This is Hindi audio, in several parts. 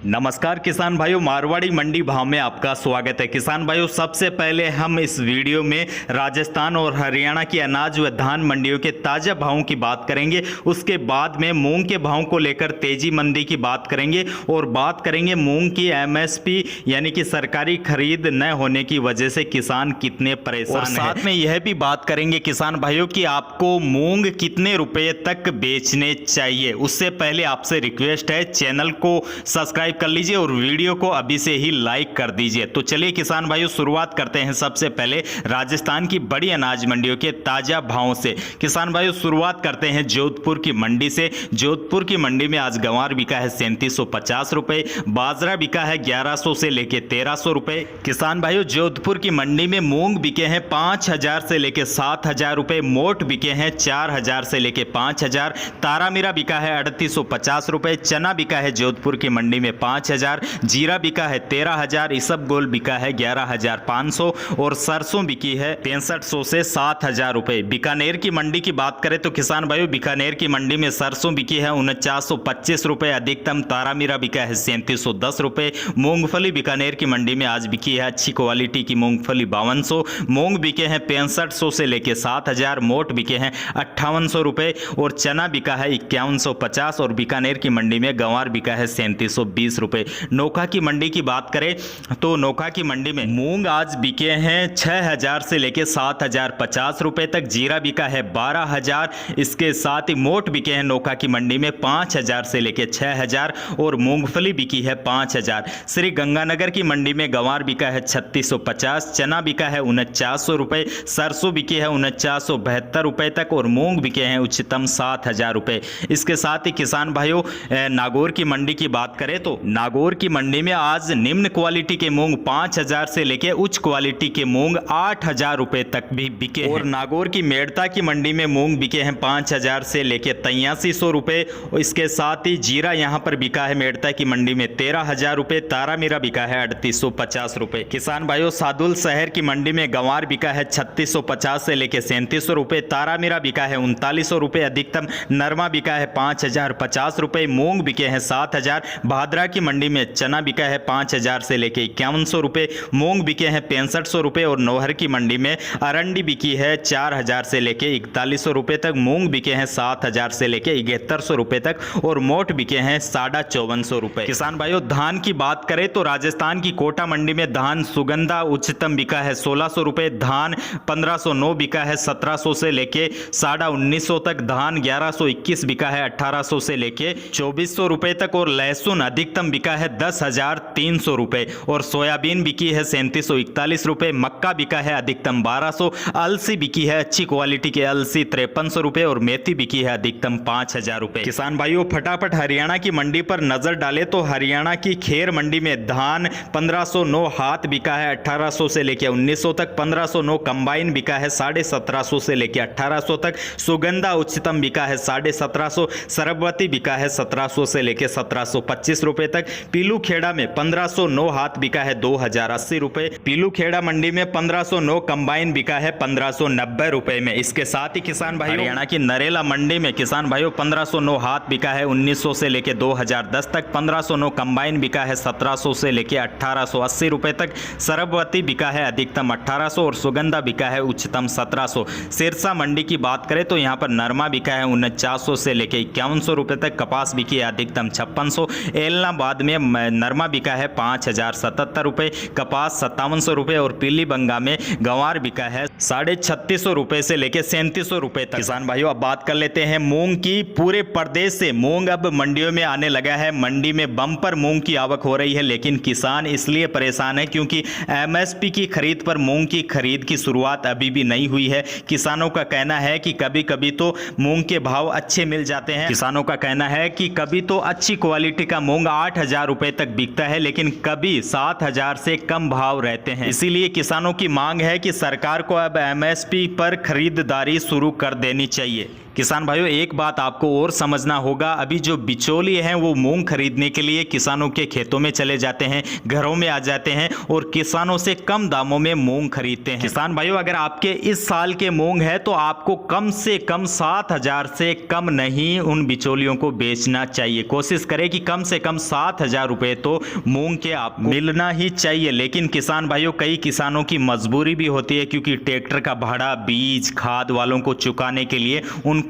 नमस्कार किसान भाइयों, मारवाड़ी मंडी भाव में आपका स्वागत है। किसान भाइयों, सबसे पहले हम इस वीडियो में राजस्थान और हरियाणा की अनाज व धान मंडियों के ताजा भावों की बात करेंगे। उसके बाद में मूंग के भाव को लेकर तेजी मंदी की बात करेंगे और बात करेंगे मूंग की एमएसपी यानी कि सरकारी खरीद न होने की वजह से किसान कितने परेशान हैं। साथ में यह भी बात करेंगे किसान भाइयों कि आपको मूंग कितने रुपए तक बेचने चाहिए। उससे पहले आपसे रिक्वेस्ट है, चैनल को सब्सक्राइब कर लीजिए और वीडियो को अभी से ही लाइक कर दीजिए। तो चलिए किसान भाइयों, शुरुआत करते हैं सबसे पहले राजस्थान की बड़ी अनाज मंडियों के ताजा भावों से। किसान भाइयों, शुरुआत करते हैं जोधपुर की मंडी से। जोधपुर की मंडी में आज गंवार बिका है 3750 रुपए, बाजरा बिका है 1100 से लेके 1300 रुपए। किसान भाइयों, जोधपुर की मंडी में मूंग बिके हैं 5000 से लेके 7000 रुपए, मोट बिके हैं 4000 से लेके 5000, तारामीरा बिका है 3850 रुपए, चना बिका है जोधपुर की मंडी में 5000, जीरा बिका है 13000, इसबगोल बिका है 11500 और सरसों बिकी है 6500 से 7000 रुपए। बीकानेर की मंडी की बात करें तो किसान भाइयों, बीकानेर की मंडी में सरसों बिकी है 4925 रुपए अधिकतम, तारामीरा बिका है 3710 रुपए। मूंगफली बीकानेर की मंडी में आज बिकी है अच्छी क्वालिटी की मूंगफली 5200, मूंग बिके हैं 6500 से लेके 7000, मोट बिके हैं 5800 रुपए और चना बिका है 5150 और बीकानेर की मंडी में गंवार बिका है 3720 रुपए। नोखा की मंडी की बात करें तो नोखा की मंडी में मूंग आज बिके हैं 6000 से लेके 7050 रुपए तक, जीरा बिका है 12000, इसके साथ ही मोट बिके हैं नोखा की मंडी में 5000 से लेके 6000 और मूंगफली बिकी है 5000। श्री गंगानगर की मंडी में गंवार बिका है 3650, चना बिका है 4900 रुपए, सरसों बिकी है 4972 रुपए तक और मूंग बिके हैं उच्चतम 7000 रुपए। इसके साथ ही किसान भाइयों, नागौर की मंडी की बात करें तो नागौर की मंडी में आज निम्न क्वालिटी के मूंग 5000 से लेके उच्च क्वालिटी के मूंग 8000 रुपए तक भी बिके और नागौर की मेड़ता की मंडी में मूंग बिके हैं 5000 से लेके 8300 रुपए। इसके साथ ही जीरा यहां पर बिका है मेड़ता की मंडी में 13000 रुपए, तारामीरा बिका है 3850 रुपए। किसान भाइयों, सादुल शहर की मंडी में गंवार बिका है 3650 से लेके 3700 रुपए, तारामीरा बिका है 3900 रुपए अधिकतम, नरमा बिका है 5050 रुपए, मूंग बिके हैं 7000। भादरा की मंडी में चना बिका है 5000 से लेके 5100 रुपए, मूंग बिके हैं 6500 रुपए और नौहर की मंडी में अरंडी बिकी है 4000 से लेके 4100 रुपए तक, मूंग बिके हैं 7000 से लेके 7100 रुपए तक और मोट बिके हैं 5450 रुपए। किसान भाइयों, धान की बात करें तो राजस्थान की कोटा मंडी में धान सुगंधा उच्चतम बिका है 1600 रुपए, धान 1509 बिका है 1700 से लेके 1950 तक, धान 1121 बिका है 1800 से लेके 2400 रुपए तक और लहसुन अधिकतम बिका है 10,300 रुपए और सोयाबीन बिकी है 3741 रुपए, मक्का बिका है अधिकतम 1200, अलसी बिकी है अच्छी क्वालिटी के अलसी 5300 रुपए और मेथी बिकी है अधिकतम 5000 रुपए। किसान भाइयों, फटाफट हरियाणा की मंडी पर नजर डालें तो हरियाणा की खेर मंडी में धान 1509 हाथ बिका है 1800 से लेके 1900 तक, 1509 कंबाइन बिका है 1750 से लेके 1800 तक, सुगंधा उच्चतम बिका है 1750, सरबवती बिका है 1700 से लेके 1725 रुपए तक, पीलू खेड़ा में 1509 हाथ बिका है 2080 रुपए, पीलू खेड़ा मंडी में 1509 कंबाइन बिका है 1590 रुपए में। इसके साथ ही किसान भाइयों, हरियाणा की नरेला मंडी में किसान भाइयों 1509 हाथ बिका है 1900 से लेके 2010 तक, 1509 कंबाइन बिका है 1700 से लेके 1880 रुपए तक, सरबवती बिका है अधिकतम 1800 और सुगंधा बिका है उच्चतम 1700। सिरसा मंडी की बात करें तो यहाँ पर नरमा बिका है 4900 से लेके 5100 रुपए तक, कपास बिकी है अधिकतम 5600, एलनाबाद में नरमा बिका है 5077 रुपए, कपास 5700 रुपए और पीली बंगा में गंवार बिका है 3650 रुपए से लेके 3700 रुपए तक। किसान भाइयों, अब बात कर लेते हैं मूंग की। पूरे प्रदेश से मूंग अब मंडियों में आने लगा है। मंडी में बम्पर मूंग की आवक हो रही है, लेकिन किसान इसलिए परेशान है क्योंकि एमएसपी की खरीद पर मूंग की खरीद की शुरुआत अभी भी नहीं हुई है। किसानों का कहना है कि कभी कभी तो मूंग के भाव अच्छे मिल जाते हैं। किसानों का कहना है कि कभी तो अच्छी क्वालिटी का मूंग 8000 रुपए तक बिकता है, लेकिन कभी 7000 से कम भाव रहते हैं। इसीलिए किसानों की मांग है कि सरकार को अब एमएसपी पर खरीदारी शुरू कर देनी चाहिए। किसान भाइयों एक बात आपको और समझना होगा, अभी जो बिचौलिए हैं वो मूंग खरीदने के लिए किसानों के खेतों में चले जाते हैं, घरों में आ जाते हैं और किसानों से कम दामों में मूंग खरीदते हैं। किसान भाइयों अगर आपके इस साल के मूंग है तो आपको कम से कम 7,000 से कम नहीं उन बिचौलियों को बेचना चाहिए। कोशिश करें कि कम से कम 7,000 रुपए तो मूंग के आपको मिलना ही चाहिए। लेकिन किसान भाइयों कई किसानों की मजबूरी भी होती है, क्योंकि ट्रैक्टर का भाड़ा, बीज, खाद वालों को चुकाने के लिए उनको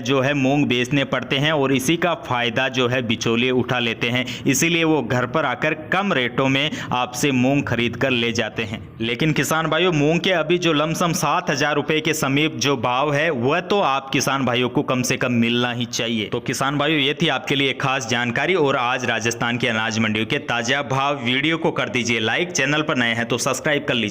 जो है मूंग बेचने पड़ते हैं और इसी का फायदा जो है बिचौलिए उठा लेते हैं। इसीलिए वो घर पर आकर कम रेटों में आपसे मूंग खरीद कर ले जाते हैं। लेकिन किसान भाइयों मूंग के अभी जो लमसम 7,000 रुपए के समीप जो भाव है वह तो आप किसान भाइयों को कम से कम मिलना ही चाहिए। तो किसान भाइयों ये थी आपके लिए खास जानकारी और आज राजस्थान की अनाज मंडियों के ताजा भाव। वीडियो को कर दीजिए लाइक, चैनल पर नए हैं तो सब्सक्राइब कर लीजिए।